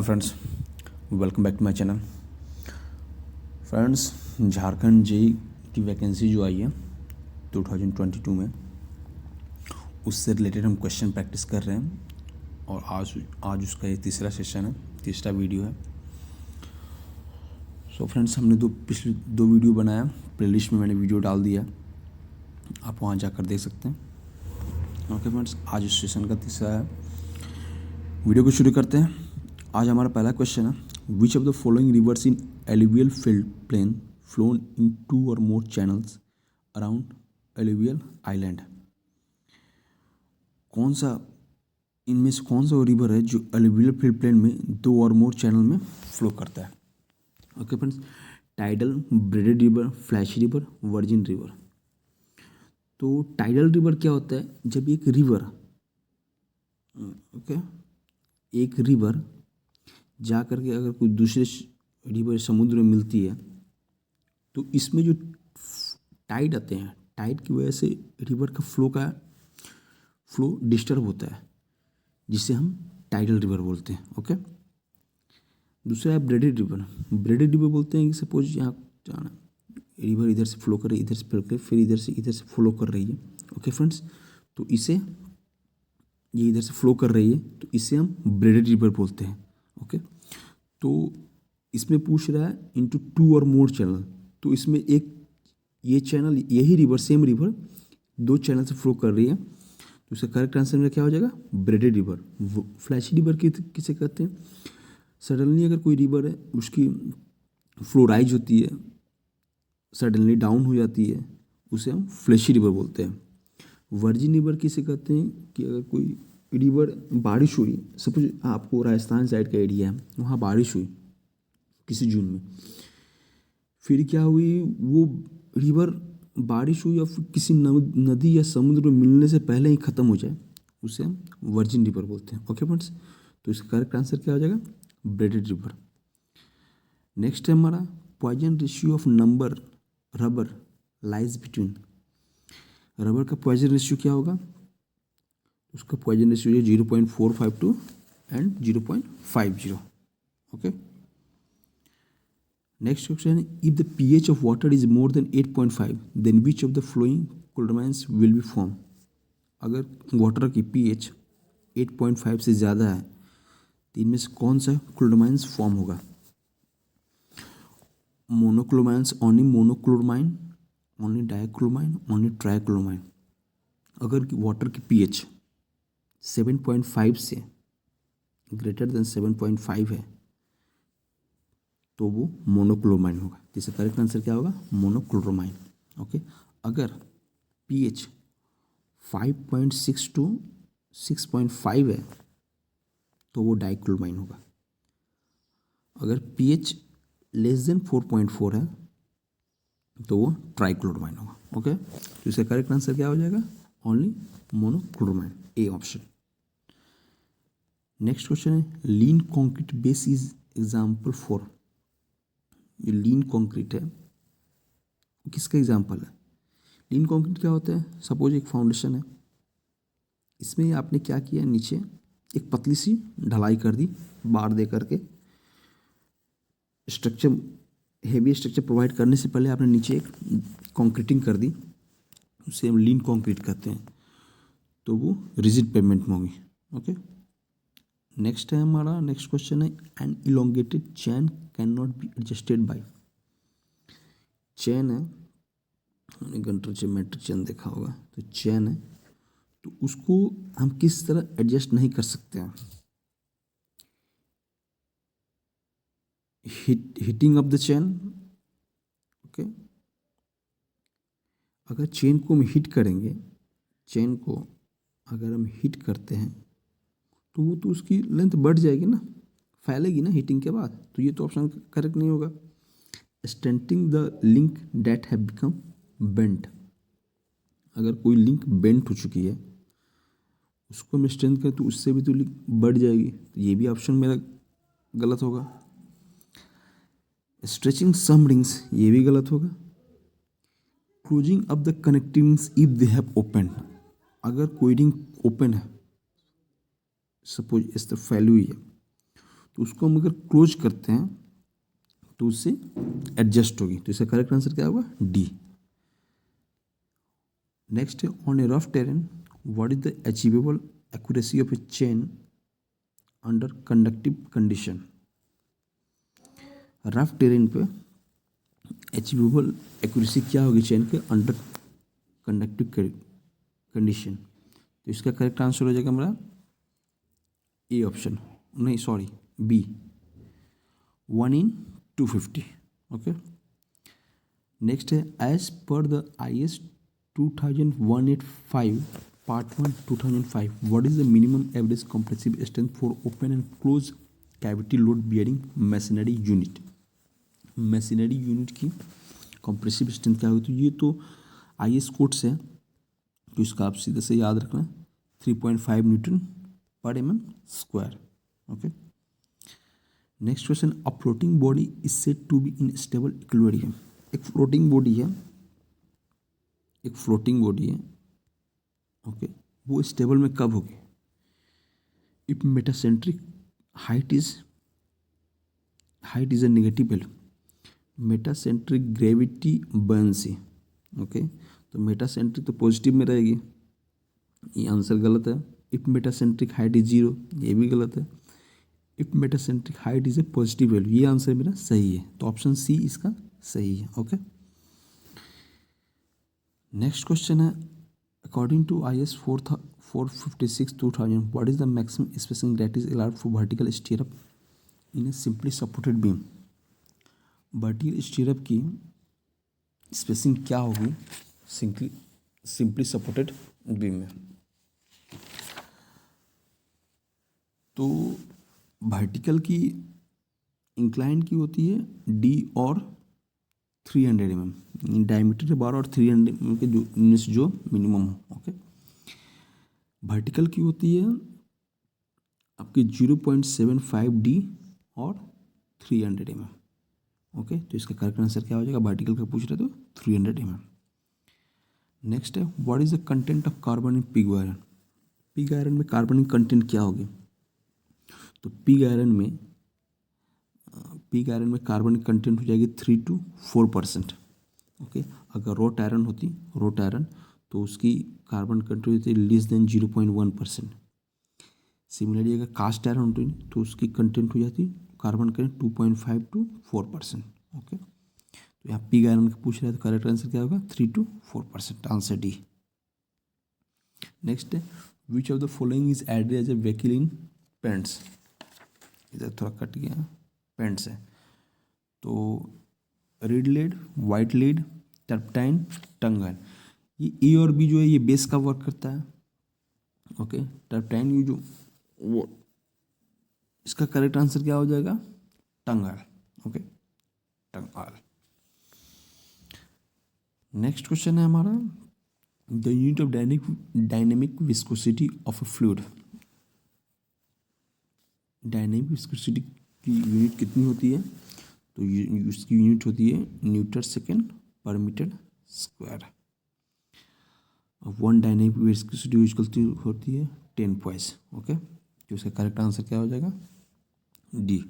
Friends, welcome back to my channel. Friends, Jharkhand JE की vacancy जो आई है 2022 में, उससे रिलेटेड हम क्वेश्चन प्रैक्टिस कर रहे हैं और आज उसका ये तीसरा सेशन है, तीसरा वीडियो है। सो फ्रेंड्स, हमने पिछले दो वीडियो बनाया, प्लेलिस्ट में मैंने वीडियो डाल दिया, आप वहाँ जाकर देख सकते हैं। ओके फ्रेंड्स, आज इस सेशन का तीसरा है। वीडियो को शुरू करते हैं। आज हमारा पहला क्वेश्चन है, which of the following rivers in alluvial filled plain flown in 2 और more channels around alluvial island. कौन सा इनमें से कौन सा वो रिवर है जो एलुवियल फिल्ड प्लेन में 2 और मोर चैनल में फ्लो करता है? Okay friends, tidal, braided river, flash river, virgin river. तो टाइडल रिवर क्या होता है? जब एक रिवर एक रिवर जा कर के अगर कोई दूसरे रिवर समुद्र में मिलती है तो इसमें जो टाइड आते हैं, टाइड की वजह से रिवर का फ्लो डिस्टर्ब होता है, जिसे हम टाइडल रिवर बोलते हैं। ओके, दूसरा है ब्रेडेड रिवर। ब्रेडेड रिवर बोलते हैं कि सपोज यहाँ जाना रिवर इधर से फ्लो कर रही है, इधर से फ्लो कर, फिर इधर से फ्लो कर रही है। ओके फ्रेंड्स, तो इसे ये इधर से फ्लो कर रही है तो इसे हम ब्रेडेड रिवर बोलते हैं। ओके, तो इसमें पूछ रहा है इनटू 2 और मोर चैनल, तो इसमें एक ये चैनल, यही रिवर, सेम रिवर 2 चैनल से फ्लो कर रही है, तो इसका करेक्ट आंसर में क्या हो जाएगा? Braided river. फ्लैशी रिवर किसे कहते हैं? सडनली अगर कोई रिवर है उसकी फ्लो राइज होती है, सडनली डाउन हो जाती है, उसे हम फ्लैशी रिवर बोलते हैं। वर्जिन रिवर किसे कहते हैं? कि अगर कोई रिवर बारिश हुई, सपोज आपको राजस्थान साइड का एरिया है, वहाँ बारिश हुई किसी जून में, फिर क्या हुई, वो रिवर बारिश हुई या फिर किसी नदी या समुद्र में मिलने से पहले ही ख़त्म हो जाए, उसे हम वर्जिन रिवर बोलते हैं। ओके फ्रेंड्स, तो इसका करेक्ट आंसर क्या हो जाएगा? Braided river. नेक्स्ट है हमारा, Poisson ratio of number rubber lies between. Rubber का पॉइजन रेशियो क्या होगा? उसका पॉइजन रेशियो है 0.452 एंड 0.50। ओके, नेक्स्ट क्वेश्चन है, if the pH of water is more than 8.5 then which of the following chloramines will be form. अगर water की pH 8.5 से ज़्यादा है तो इनमें से कौन सा क्लोरामाइन्स फॉर्म होगा? मोनोक्लोरामाइन्स, ओनली मोनोक्लोरामाइन, ओनली डाइक्लोरामाइन, ओनली ट्राइक्लोरामाइन। अगर वाटर की pH 7.5 से ग्रेटर देन 7.5 है तो वो मोनोक्लोरामाइन होगा। इसका करेक्ट आंसर क्या होगा? मोनोक्लोरामाइन। ओके, अगर pH 5.6 टू 6.5 है तो वो डाइक्लोरामाइन होगा। अगर pH लेस देन 4.4 है तो वो ट्राइक्लोरामाइन होगा। ओके, तो इसका करेक्ट आंसर क्या हो जाएगा? Only monochloramine, A option. Next question है, lean concrete base is example for. जो लीन कॉन्क्रीट है किसका एग्जाम्पल है? लीन कॉन्क्रीट क्या होता है? सपोज एक फाउंडेशन है, इसमें आपने क्या किया, नीचे एक पतली सी ढलाई कर दी बार दे करके। स्ट्रक्चर, हेवी स्ट्रक्चर प्रोवाइड करने से पहले आपने नीचे एक कॉन्क्रीटिंग कर दी, उसे हम लीन कॉन्क्रीट कहते हैं, तो वो रिजिड पेवमेंट में होगी। ओके, नेक्स्ट है हमारा, नेक्स्ट क्वेश्चन है, an elongated chain can not be adjusted by. Chain है, गंटर चैन, मेट्रिक चैन देखा होगा, तो चैन है, तो उसको हम किस तरह एडजस्ट नहीं कर सकते हैं? Heating of the chain. Okay, अगर चेन को हम हीट करेंगे, चेन को अगर हम हीट करते हैं तो वो तो उसकी लेंथ बढ़ जाएगी ना, फैलेगी ना हीटिंग के बाद, तो ये तो ऑप्शन करेक्ट नहीं होगा। Strengthening the link that have become bent. अगर कोई लिंक बेंट हो चुकी है उसको हम स्ट्रेंथ करें तो उससे भी तो लिंक बढ़ जाएगी, तो ये भी ऑप्शन मेरा गलत होगा। स्ट्रेचिंग सम रिंग्स, ये भी गलत होगा। Closing of the connecting rings if they have open. अगर कोई रिंग ओपन है, सपोज इस तरफ फैली हुई है, तो उसको हम अगर क्लोज करते हैं तो उससे एडजस्ट होगी। तो इसका करेक्ट आंसर क्या होगा? डी। नेक्स्ट है on A rough terrain what is the achievable accuracy of A chain under conductive condition. Rough terrain पे अचीवेबल एक्यूरेसी क्या होगी चेन के अंडर कंडक्टिव कंडीशन। तो इसका करेक्ट आंसर हो जाएगा हमारा ए ऑप्शन, नहीं सॉरी बी, 1/250। ओके। नेक्स्ट है as per the IS 2185 part 1 2005 what is the minimum average compressive strength for open and close cavity load bearing machinery unit. Machinery unit की compressive strength क्या होती है? ये तो IS codes है, तो इसका आप सीधे से याद रखना 3.5 न्यूटन पर mm²। Okay. Next question, a floating body is said to be in stable equilibrium. एक फ्लोटिंग बॉडी है, एक फ्लोटिंग बॉडी है, ओके, वो स्टेबल में कब होगी? If metacentric height is a negative value, metacentric gravity buoyancy. Okay, तो metacentric तो पॉजिटिव में रहेगी, ये आंसर गलत है। इफ मेटासेंट्रिक हाइट इज 0, ये भी गलत है। If metacentric height is a positive value, ये आंसर मेरा सही है, तो ऑप्शन सी इसका सही है। ओके। नेक्स्ट क्वेश्चन है according to IS 456/2000 what is the maximum spacing that is allowed for vertical stirrup in a simply supported beam. Vertical stirrup की स्पेसिंग क्या होगी सिंपली सपोर्टेड बीम में? तो वर्टिकल की इंक्लाइन की होती है D और 300 mm, डायमीटर 12 और 300 mm के जो मिनिमम हो। ओके। वर्टिकल की होती है आपकी 0.75 D और 300 mm। ओके, तो इसका करेक्ट आंसर क्या हो जाएगा? वर्टिकल का पूछ रहे तो 300 mm। नेक्स्ट है what is the content of carbon in pig iron. Pig iron में कार्बन की कंटेंट क्या होगी? तो पिग आयरन में कार्बन की कंटेंट हो जाएगी 3 to 4%। ओके, अगर रोट आयरन तो उसकी कार्बन कंटेंट होती है लेस देन 0.1%। सिमिलरली अगर कास्ट आयरन होती तो उसकी कंटेंट हो जाती कार्बन कंटेंट 2.5 to 4%। ओके, तो यहाँ पिग आयरन का पूछ रहा है तो करेक्ट आंसर क्या होगा? 3 to 4%, आंसर डी। नेक्स्ट है which of the following is added as a vehicle in paints. इधर थोड़ा कट गया, पेंट्स है तो red lead, white lead, turpentine, tung. ये ए और बी जो है ये बेस का वर्क करता है। ओके, टर्पटाइन ये जो वो, इसका करेक्ट आंसर क्या हो जाएगा? टंगल। ओके, टंगल। नेक्स्ट क्वेश्चन है हमारा the unit of dynamic viscosity of a fluid. Dynamic viscosity की यूनिट कितनी होती है? तो उसकी यूनिट होती है न्यूटन सेकेंड पर मीटर स्क्वायर। 1 डायनेमिक विस्कोसिटी होती है 10 पॉइंट्स। ओके, तो उसका करेक्ट आंसर क्या हो जाएगा? डी।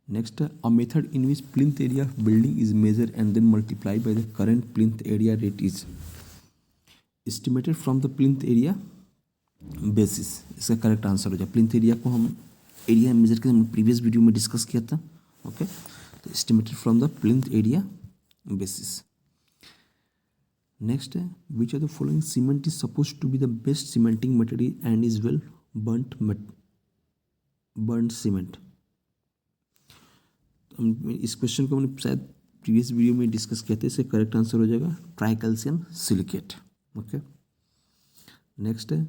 नेक्स्ट है a method in which plinth area of building is measure and then multiply by the current plinth area rate is estimated from the plinth area basis. इसका correct answer हो जाए plinth area को हम area measure के previous video में discuss किया था। Okay, तो estimated from the plinth area basis. Next है which of the following cement is suppose to be the best cementing material and is well burn cement. इस question को हमने शायद प्रीवियस वीडियो में डिस्कस किया था। इसका करेक्ट आंसर हो जाएगा ट्राइकैल्शियम सिलिकेट। ओके। नेक्स्ट है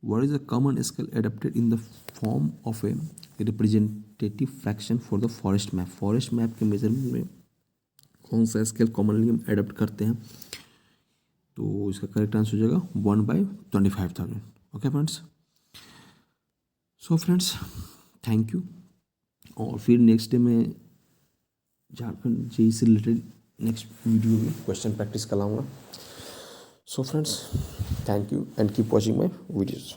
what is the common scale adapted in the form of a representative fraction for the forest map. Forest map के मेजरमेंट में कौन सा स्केल कॉमनली हम एडप्ट करते हैं? तो इसका करेक्ट आंसर हो जाएगा 1/25,000। Okay friends, so friends thank you. और फिर नेक्स्ट डे में झारखंड जेईई से रिलेटेड नेक्स्ट वीडियो में क्वेश्चन प्रैक्टिस कराऊंगा। So friends thank you and keep watching my videos.